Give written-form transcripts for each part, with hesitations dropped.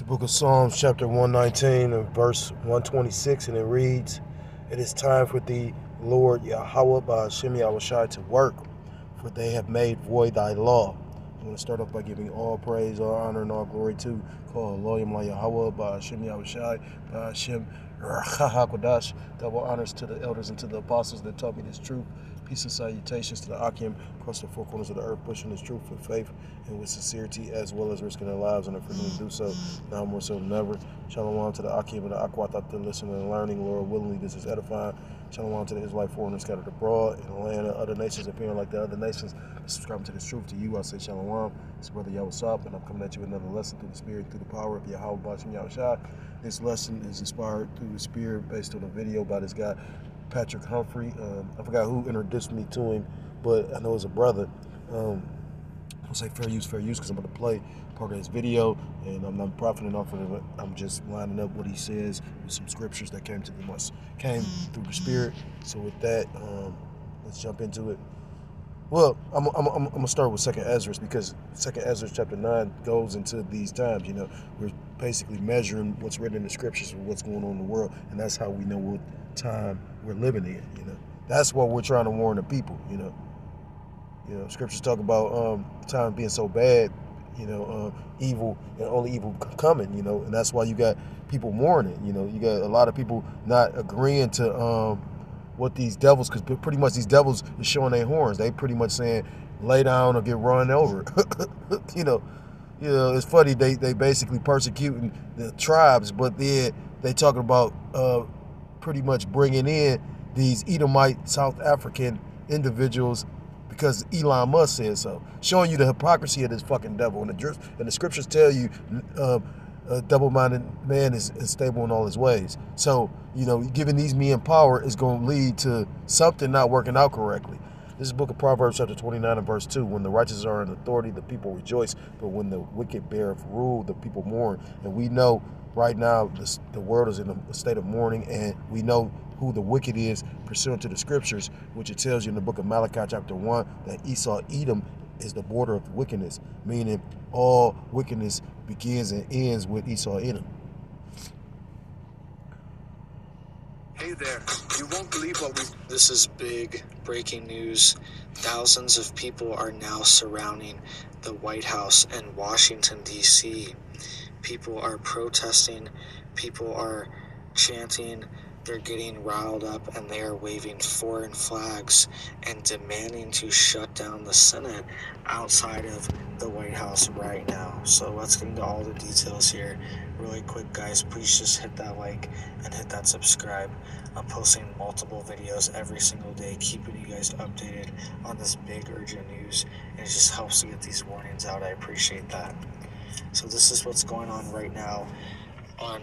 The book of Psalms, chapter 119, and verse 126, and it reads, "It is time for thee, Lord Yahweh, by Hashem Yahushai, to work, for they have made void thy law." I'm going to start off by giving all praise, all honor, and all glory to call Elohim Yahweh, by Hashem Yahushai, by Hashem HaKodash. Double honors to the elders and to the apostles that taught me this truth. Peace and salutations to the Akim across the four corners of the earth, pushing this truth with faith and with sincerity, as well as risking their lives and their freedom to do so, now more so than ever. Shalom to the Akim and the Akwat out there listening and learning. Lord, willingly, this is edifying. Shalom to the Israelite foreigners scattered abroad in the land of other nations, appearing like the other nations, subscribing to this truth. To you, I say Shalom. It's Brother Yahweh, and I'm coming at you with another lesson through the Spirit, through the power of Yahweh Bashim Yahushai. This lesson is inspired through the Spirit based on a video by this guy, Patrick Humphrey. I forgot who introduced me to him, but I know it's a brother. I'll say fair use because I'm going to play part of his video, and I'm not profiting off of it. I'm just lining up what he says with some scriptures that came through the Spirit. So with that, let's jump into it. Well, I'm gonna start with Second Ezra, because Second Ezra chapter 9 goes into these times. You know, we're basically measuring what's written in the scriptures with what's going on in the world, and that's how we know what time we're living in. You know, that's what we're trying to warn the people. You know, scriptures talk about time being so bad. You know, evil and only evil coming. You know, and that's why you got people mourning. You know, you got a lot of people not agreeing to what these devils, because pretty much these devils is showing their horns. They pretty much saying, lay down or get run over. you know, it's funny. They basically persecuting the tribes, but then they talking about pretty much bringing in these Edomite South African individuals because Elon Musk said so, showing you the hypocrisy of this fucking devil. And the scriptures tell you a double-minded man is stable in all his ways. So, you know, giving these men power is going to lead to something not working out correctly. This is the book of Proverbs chapter 29 and verse 2. When the righteous are in authority, the people rejoice, but when the wicked beareth rule, the people mourn. And we know right now the world is in a state of mourning, and we know who the wicked is pursuant to the scriptures, which it tells you in the book of Malachi chapter 1 that Esau, Edom, is the border of wickedness, meaning all wickedness begins and ends with Esau, Edom. Hey there, you won't believe what we... This is big breaking news. Thousands of people are now surrounding the White House in Washington, D.C. People are protesting, people are chanting, they're getting riled up, and they are waving foreign flags and demanding to shut down the Senate outside of the White House right now. So let's get into all the details here really quick, guys. Please just hit that like and hit that subscribe. I'm posting multiple videos every single day, keeping you guys updated on this big urgent news, and it just helps to get these warnings out. I appreciate that. So this is what's going on right now on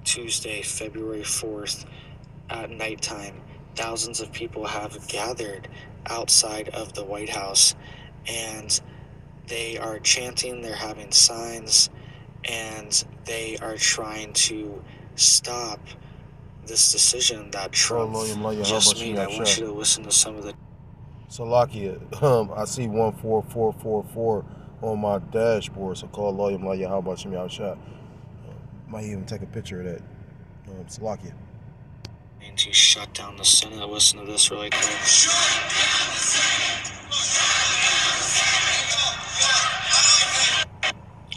Tuesday, February 4th at nighttime. Thousands of people have gathered outside of the White House, and they are chanting, they're having signs, and they are trying to stop this decision that Trump just made. I want you to listen to some of the... Salakia, I see 14444 on my dashboard, so call Loyam La Yahweh Bashim Yahushai. Might even take a picture of that. Salakia. To shut down the Senate. Listen to this really quick.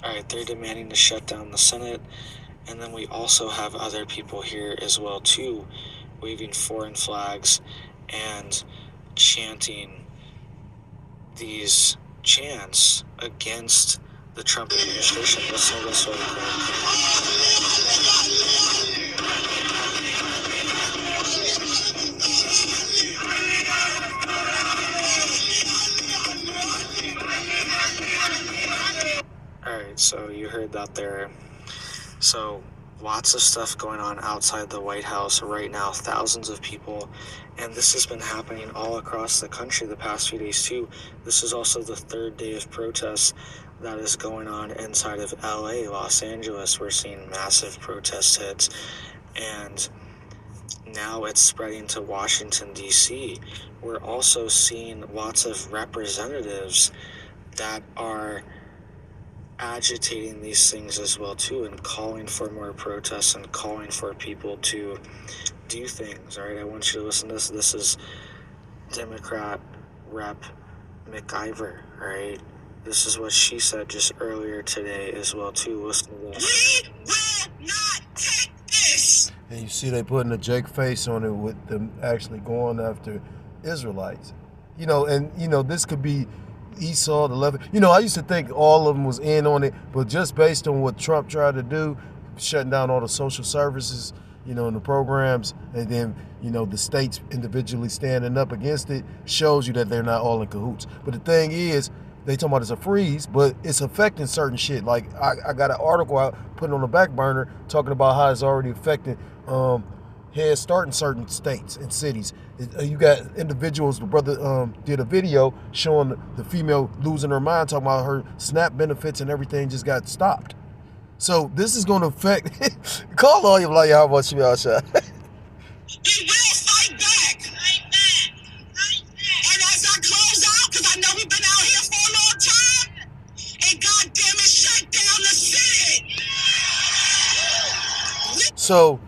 Alright, they're demanding to shut down the Senate. And then we also have other people here as well too, waving foreign flags and chanting these chants against the Trump administration. Listen to this really quick. Alright, so you heard that there. So lots of stuff going on outside the White House right now, thousands of people, and this has been happening all across the country the past few days too. This is also the third day of protests that is going on inside of LA, Los Angeles. We're seeing massive protest hits, and now it's spreading to Washington, D.C. We're also seeing lots of representatives that are agitating these things as well too, and calling for more protests and calling for people to do things. All right, I want you to listen to this. This is Democrat Rep McIver. All right, this is what she said just earlier today as well too. Listen to this. We will not take this. And you see they putting a Jake face on it with them actually going after Israelites. This could be Esau, the left. I used to think all of them was in on it, but just based on what Trump tried to do, shutting down all the social services, and the programs, and then, the states individually standing up against it, shows you that they're not all in cahoots. But the thing is, they talking about it's a freeze, but it's affecting certain shit. Like, I got an article out putting on the back burner talking about how it's already affecting Head Start in certain states and cities. You got individuals, the brother did a video showing the female losing her mind, talking about her SNAP benefits and everything just got stopped. So this is going to affect, call all you like, how much you outside. We will fight back. And as I close out, because I know we've been out here for a long time, and goddamn it, shut down the city. So,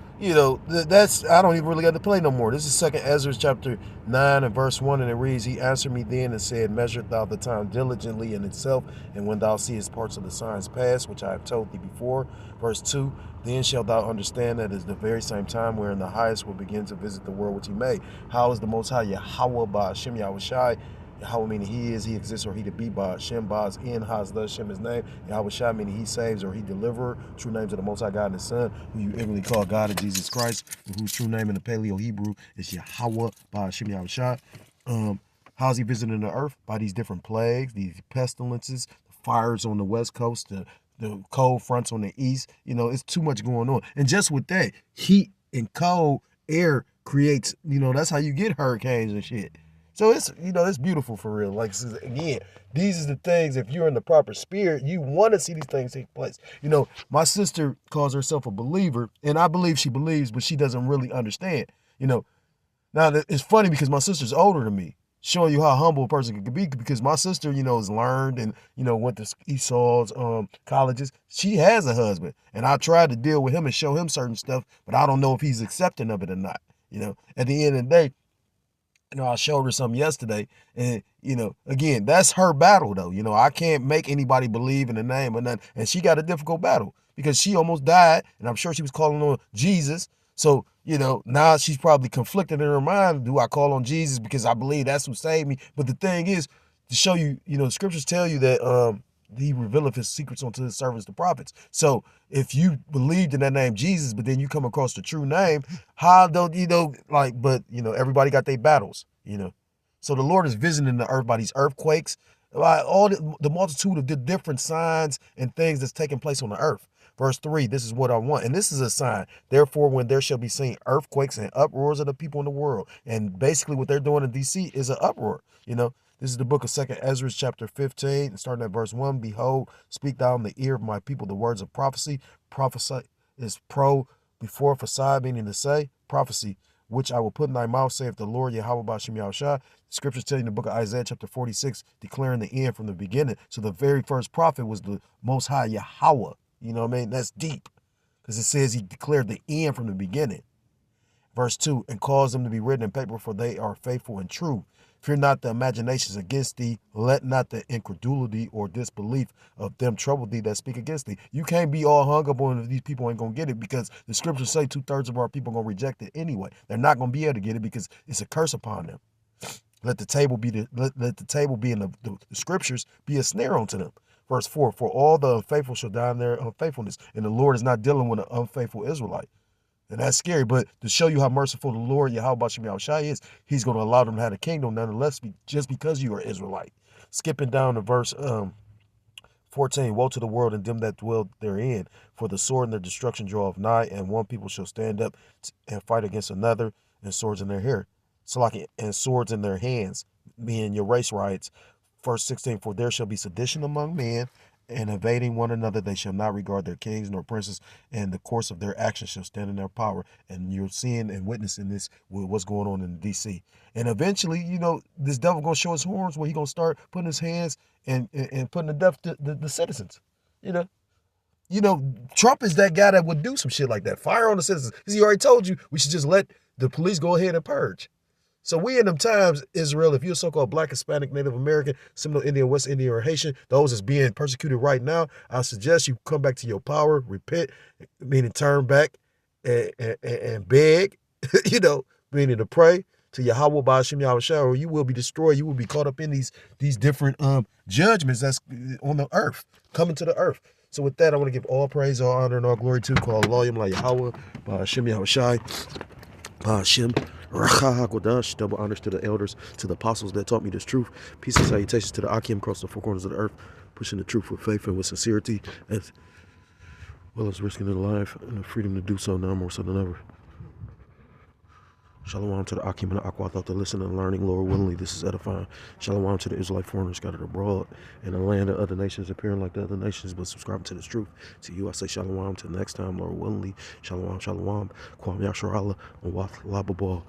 that's, I don't even really got to play no more. This is 2 Ezra chapter 9 and verse 1, and it reads, He answered me then and said, Measure thou the time diligently in itself, and when thou seest parts of the signs pass, which I have told thee before. Verse 2, Then shalt thou understand that it is the very same time wherein the highest will begin to visit the world which he made. How is the Most High Yahweh by Hashem Yahushai? Yahweh meaning he is, he exists, or he to be by Hashem, Baz in, Haz, the Hashem his name. Yahweh Shai meaning he saves, or he deliverer. True names of the Most High God and his Son, who you ignorantly call God and Jesus Christ, whose true name in the Paleo Hebrew is Yahweh by Hashem Yahushai. How's he visiting the earth? By these different plagues, these pestilences, the fires on the west coast, the cold fronts on the east. It's too much going on. And just with that, heat and cold air creates, that's how you get hurricanes and shit. So it's beautiful for real. Like, again, these are the things, if you're in the proper spirit, you want to see these things take place. My sister calls herself a believer, and I believe she believes, but she doesn't really understand. Now, it's funny because my sister's older than me, showing you how humble a person can be, because my sister, has learned and, went to Esau's colleges. She has a husband, and I tried to deal with him and show him certain stuff, but I don't know if he's accepting of it or not. At the end of the day, I showed her something yesterday, and, again, that's her battle, though. I can't make anybody believe in the name or nothing. And she got a difficult battle because she almost died, and I'm sure she was calling on Jesus. So, now she's probably conflicted in her mind. Do I call on Jesus because I believe that's who saved me? But the thing is, to show you, the scriptures tell you that he revealeth his secrets unto his servants, the prophets. So if you believed in that name Jesus, but then you come across the true name, how don't but everybody got their battles, So the Lord is visiting the earth by these earthquakes, by all the multitude of the different signs and things that's taking place on the earth. Verse 3, this is what I want. And this is a sign. Therefore, when there shall be seen earthquakes and uproars of the people in the world. And basically what they're doing in D.C. is an uproar, This is the book of 2 Ezra, chapter 15, starting at verse 1. Behold, speak thou in the ear of my people the words of prophecy. Prophesy is before facade, meaning to say, prophecy, which I will put in thy mouth, saith the Lord, Yahweh B'Shem Yahushua. Scriptures tell you in the book of Isaiah, chapter 46, declaring the end from the beginning. So the very first prophet was the Most High Yahweh. You know what I mean? That's deep, because it says he declared the end from the beginning. Verse 2, and cause them to be written in paper, for they are faithful and true. Fear not the imaginations against thee. Let not the incredulity or disbelief of them trouble thee that speak against thee. You can't be all hung up on if these people ain't going to get it, because the scriptures say 2/3 of our people are going to reject it anyway. They're not going to be able to get it because it's a curse upon them. Let the table be let the table be in the scriptures be a snare unto them. Verse 4, for all the unfaithful shall die in their unfaithfulness. And the Lord is not dealing with an unfaithful Israelite. And that's scary. But to show you how merciful the Lord, Yahweh B'Shem Yahushua is, he's going to allow them to have a kingdom nonetheless, just because you are Israelite. Skipping down to verse 14, woe to the world and them that dwell therein, for the sword and their destruction draweth nigh, and one people shall stand up and fight against another, and swords in their hair. And swords in their hands, being your race riots. Verse 16, for there shall be sedition among men, and evading one another, they shall not regard their kings nor princes, and the course of their actions shall stand in their power. And you're seeing and witnessing this with what's going on in D.C. And eventually, this devil going to show his horns, where he going to start putting his hands and putting to death the citizens. You know, Trump is that guy that would do some shit like that. Fire on the citizens. Because he already told you we should just let the police go ahead and purge. So we in them times, Israel, if you're a so-called Black, Hispanic, Native American, Seminole Indian, West Indian, or Haitian, those is being persecuted right now, I suggest you come back to your power, repent, meaning turn back and beg, meaning to pray to Yahweh Ba'ashem Yahushua, or you will be destroyed. You will be caught up in these different judgments that's on the earth, coming to the earth. So with that, I want to give all praise, all honor, and all glory to call Elohim La Yahweh Ba'ashem Yahushua, Ba'ashem Racha HaKodash. Double honors to the elders, to the apostles that taught me this truth. Peace and salutations to the Akim across the four corners of the earth, pushing the truth with faith and with sincerity, as well as risking their life and the freedom to do so now more so than ever. Shalom to the Akim and the Aqua, thought to listen and learning, Lord willingly, this is edifying. Shalom to the Israelite foreigners scattered abroad in the land of other nations, appearing like the other nations, but subscribing to this truth. To you, I say shalom. Till next time, Lord willingly. Shalom, shalom. Kwam Yasharallah, and Wath Lababal.